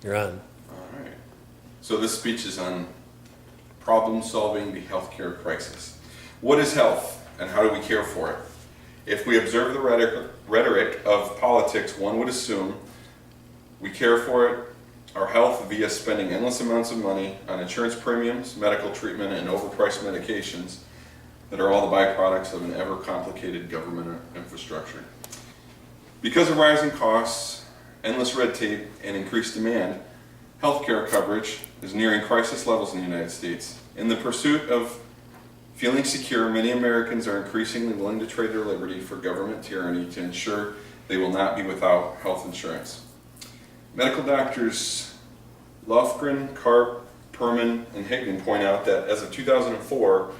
You're on. All right. So this speech is on problem-solving the healthcare crisis. What is health, and how do we care for it? If we observe the rhetoric of politics, one would assume we care for it, our health, via spending endless amounts of money on insurance premiums, medical treatment, and overpriced medications that are all the byproducts of an ever-complicated government infrastructure. Because of rising costs, endless red tape, and increased demand, healthcare coverage is nearing crisis levels in the United States. In the pursuit of feeling secure, many Americans are increasingly willing to trade their liberty for government tyranny to ensure they will not be without health insurance. Medical doctors Lofgren, Karp, Perman, and Higdon point out that as of 2004,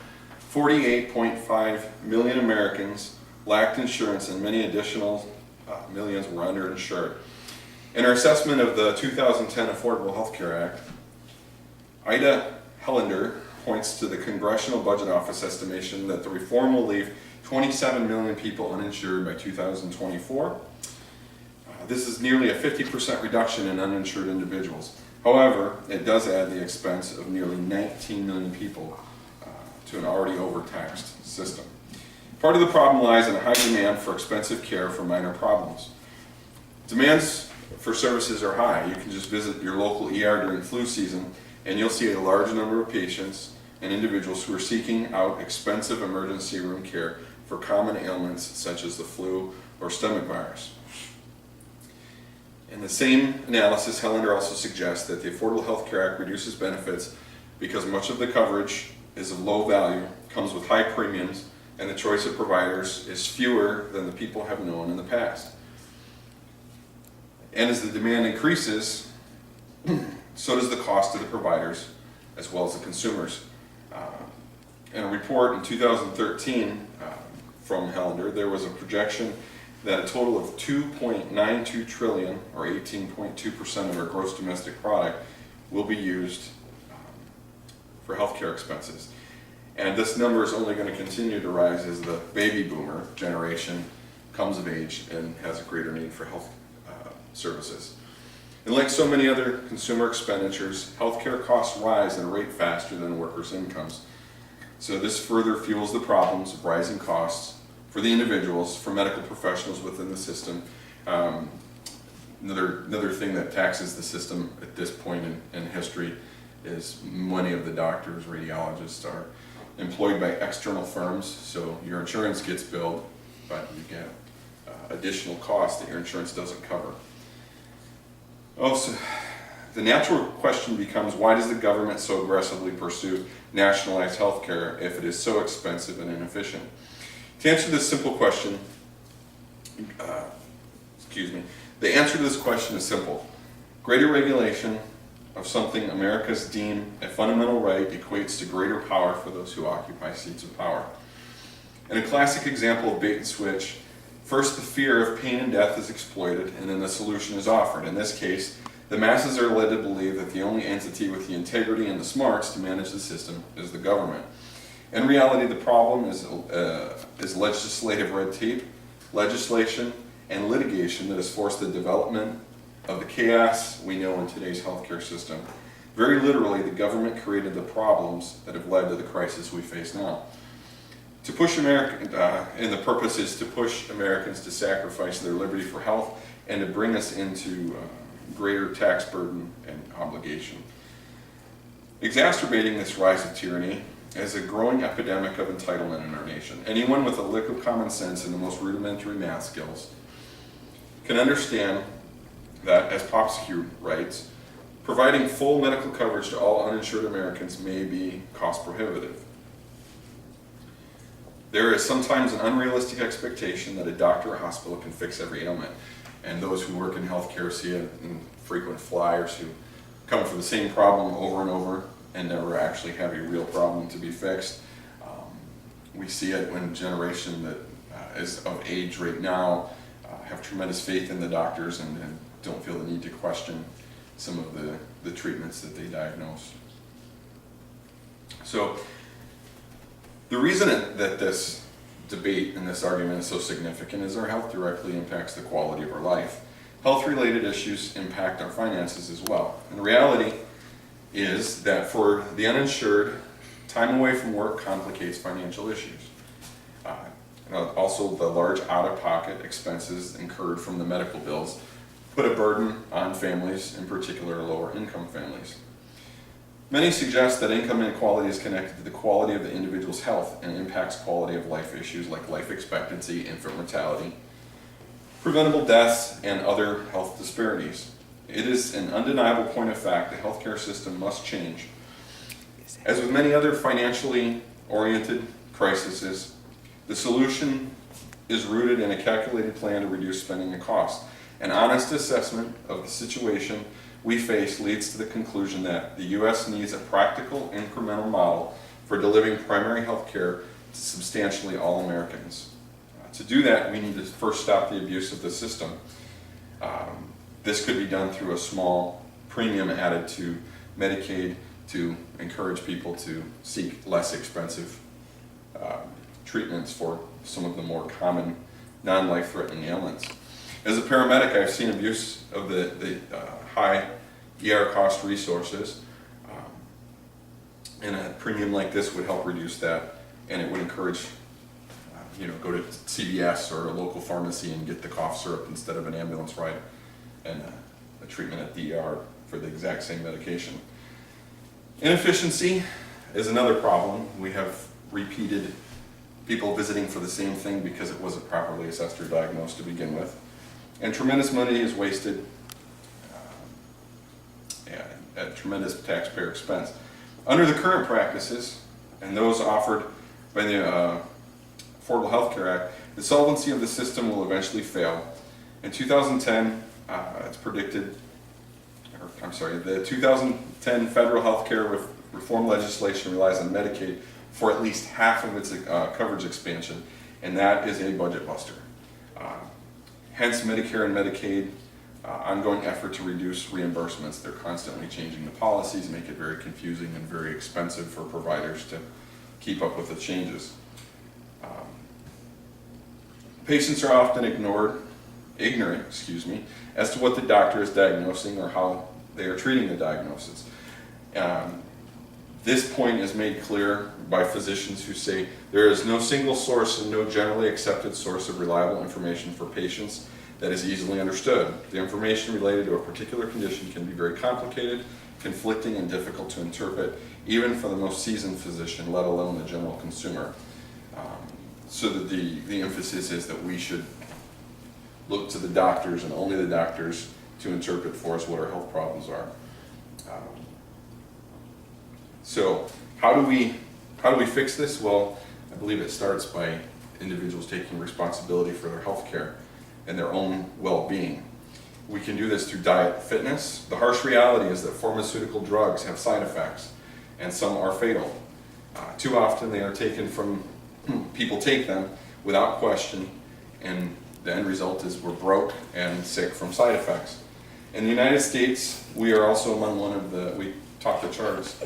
48.5 million Americans lacked insurance and many additional millions were underinsured. In her assessment of the 2010 Affordable Health Care Act, Ida Helander points to the Congressional Budget Office estimation that the reform will leave 27 million people uninsured by 2024. This is nearly a 50% reduction in uninsured individuals. However, it does add the expense of nearly 19 million people to an already overtaxed system. Part of the problem lies in a high demand for expensive care for minor problems. Demands for services are high. You can just visit your local ER during flu season and you'll see a large number of patients and individuals who are seeking out expensive emergency room care for common ailments such as the flu or stomach virus. In the same analysis, Helander also suggests that the Affordable Health Care Act reduces benefits because much of the coverage is of low value, comes with high premiums, and the choice of providers is fewer than the people have known in the past. And as the demand increases, so does the cost to the providers as well as the consumers. In a report in 2013 from Helander, there was a projection that a total of $2.92 trillion, or 18.2% of our gross domestic product, will be used for healthcare expenses. And this number is only going to continue to rise as the baby boomer generation comes of age and has a greater need for health services. And like so many other consumer expenditures, healthcare costs rise at a rate faster than workers' incomes. So this further fuels the problems of rising costs for the individuals, for medical professionals within the system. Another thing that taxes the system at this point in history is many of the doctors, radiologists are employed by external firms, so your insurance gets billed, but you get additional costs that your insurance doesn't cover. Also, the natural question becomes, why does the government so aggressively pursue nationalized health care if it is so expensive and inefficient? To answer this simple question, the answer to this question is simple. Greater regulation of something Americans deem a fundamental right equates to greater power for those who occupy seats of power. In a classic example of bait and switch, first the fear of pain and death is exploited and then the solution is offered. In this case, the masses are led to believe that the only entity with the integrity and the smarts to manage the system is the government. In reality, the problem is legislative red tape, legislation, and litigation that has forced the development of the chaos we know in today's healthcare system. Very literally, the government created the problems that have led to the crisis we face now. To push and the purpose is to push Americans to sacrifice their liberty for health and to bring us into greater tax burden and obligation. Exacerbating this rise of tyranny is a growing epidemic of entitlement in our nation. Anyone with a lick of common sense and the most rudimentary math skills can understand that, as Popsky writes, providing full medical coverage to all uninsured Americans may be cost prohibitive. There is sometimes an unrealistic expectation that a doctor or hospital can fix every ailment, and those who work in healthcare see it in frequent flyers who come for the same problem over and over and never actually have a real problem to be fixed. We see it when a generation that is of age right now have tremendous faith in the doctors and don't feel the need to question some of the treatments that they diagnose. So the reason that this debate and this argument is so significant is our health directly impacts the quality of our life. health-related issues impact our finances as well. And the reality is that for the uninsured, time away from work complicates financial issues. Also, the large out-of-pocket expenses incurred from the medical bills put a burden on families, in particular lower-income families. Many suggest that income inequality is connected to the quality of the individual's health and impacts quality of life issues like life expectancy, infant mortality, preventable deaths, and other health disparities. It is an undeniable point of fact the healthcare system must change. As with many other financially oriented crises, the solution is rooted in a calculated plan to reduce spending and cost. An honest assessment of the situation we face leads to the conclusion that the U.S. needs a practical, incremental model for delivering primary health care to substantially all Americans. To do that, we need to first stop the abuse of the system. This could be done through a small premium added to Medicaid to encourage people to seek less expensive treatments for some of the more common non-life-threatening ailments. As a paramedic, I've seen abuse of the high ER cost resources, and a premium like this would help reduce that, and it would encourage go to CVS or a local pharmacy and get the cough syrup instead of an ambulance ride and a treatment at the ER for the exact same medication. Inefficiency is another problem. We have repeated people visiting for the same thing because it wasn't properly assessed or diagnosed to begin with. And tremendous money is wasted at tremendous taxpayer expense. Under the current practices, and those offered by the Affordable Health Care Act, the solvency of the system will eventually fail. In 2010, it's predicted, the 2010 federal health care reform legislation relies on Medicaid for at least half of its coverage expansion, and that is a budget buster. Hence, Medicare and Medicaid ongoing effort to reduce reimbursements. They're constantly changing the policies, make it very confusing and very expensive for providers to keep up with the changes. Patients are often ignorant, as to what the doctor is diagnosing or how they are treating the diagnosis. This point is made clear by physicians who say there is no single source and no generally accepted source of reliable information for patients that is easily understood. The information related to a particular condition can be very complicated, conflicting, and difficult to interpret, even for the most seasoned physician, let alone the general consumer. So that the emphasis is that we should look to the doctors and only the doctors to interpret for us what our health problems are. So how do we fix this? Well, I believe it starts by individuals taking responsibility for their health care and their own well-being. We can do this through diet and fitness. The harsh reality is that pharmaceutical drugs have side effects, and some are fatal. Too often they are taken from, people take them without question, and the end result is we're broke and sick from side effects. In the United States, we are also among we top the charts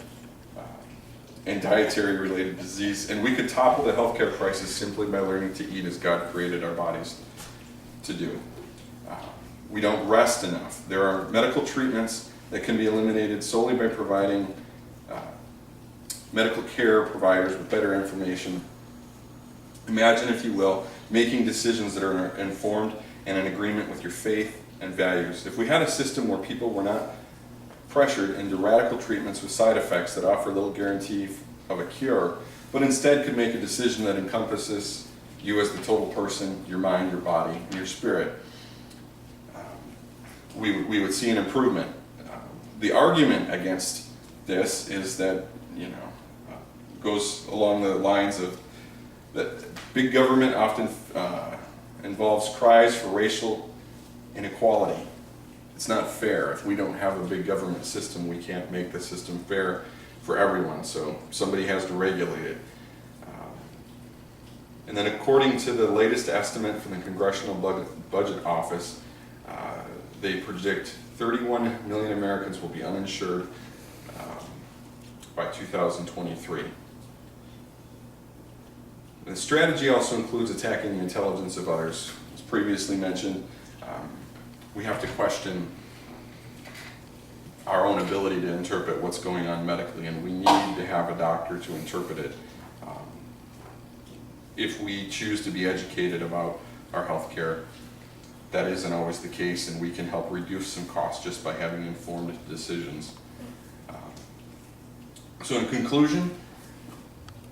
in dietary related disease, and we could topple the healthcare crisis simply by learning to eat as God created our bodies to do. We don't rest enough. There are medical treatments that can be eliminated solely by providing medical care providers with better information. Imagine, if you will, making decisions that are informed and in agreement with your faith and values. If we had a system where people were not pressured into radical treatments with side effects that offer little guarantee of a cure, but instead could make a decision that encompasses you as the total person, your mind, your body, and your spirit, we would see an improvement. The argument against this is that, goes along the lines of that big government often involves cries for racial inequality. It's not fair. If we don't have a big government system, we can't make the system fair for everyone, so somebody has to regulate it. And then according to the latest estimate from the Congressional Budget Office, they predict 31 million Americans will be uninsured by 2023. The strategy also includes attacking the intelligence of others. As previously mentioned, we have to question our own ability to interpret what's going on medically, and we need to have a doctor to interpret it. If we choose to be educated about our health care, that isn't always the case, and we can help reduce some costs just by having informed decisions. So in conclusion,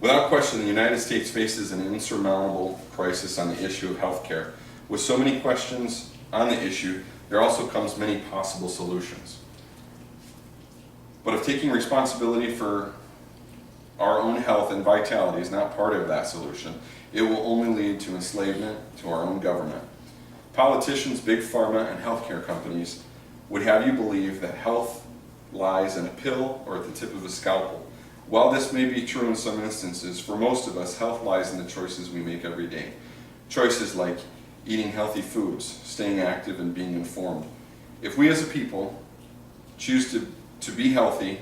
without question, the United States faces an insurmountable crisis on the issue of health care. With so many questions on the issue, there also comes many possible solutions. But if taking responsibility for our own health and vitality is not part of that solution, it will only lead to enslavement to our own government. Politicians, big pharma, and healthcare companies would have you believe that health lies in a pill or at the tip of a scalpel. While this may be true in some instances, for most of us, health lies in the choices we make every day. Choices like eating healthy foods, staying active, and being informed. If we as a people choose to be healthy,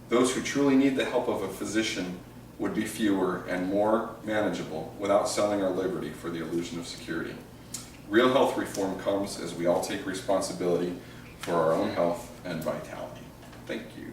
those who truly need the help of a physician would be fewer and more manageable without selling our liberty for the illusion of security. Real health reform comes as we all take responsibility for our own health and vitality. Thank you.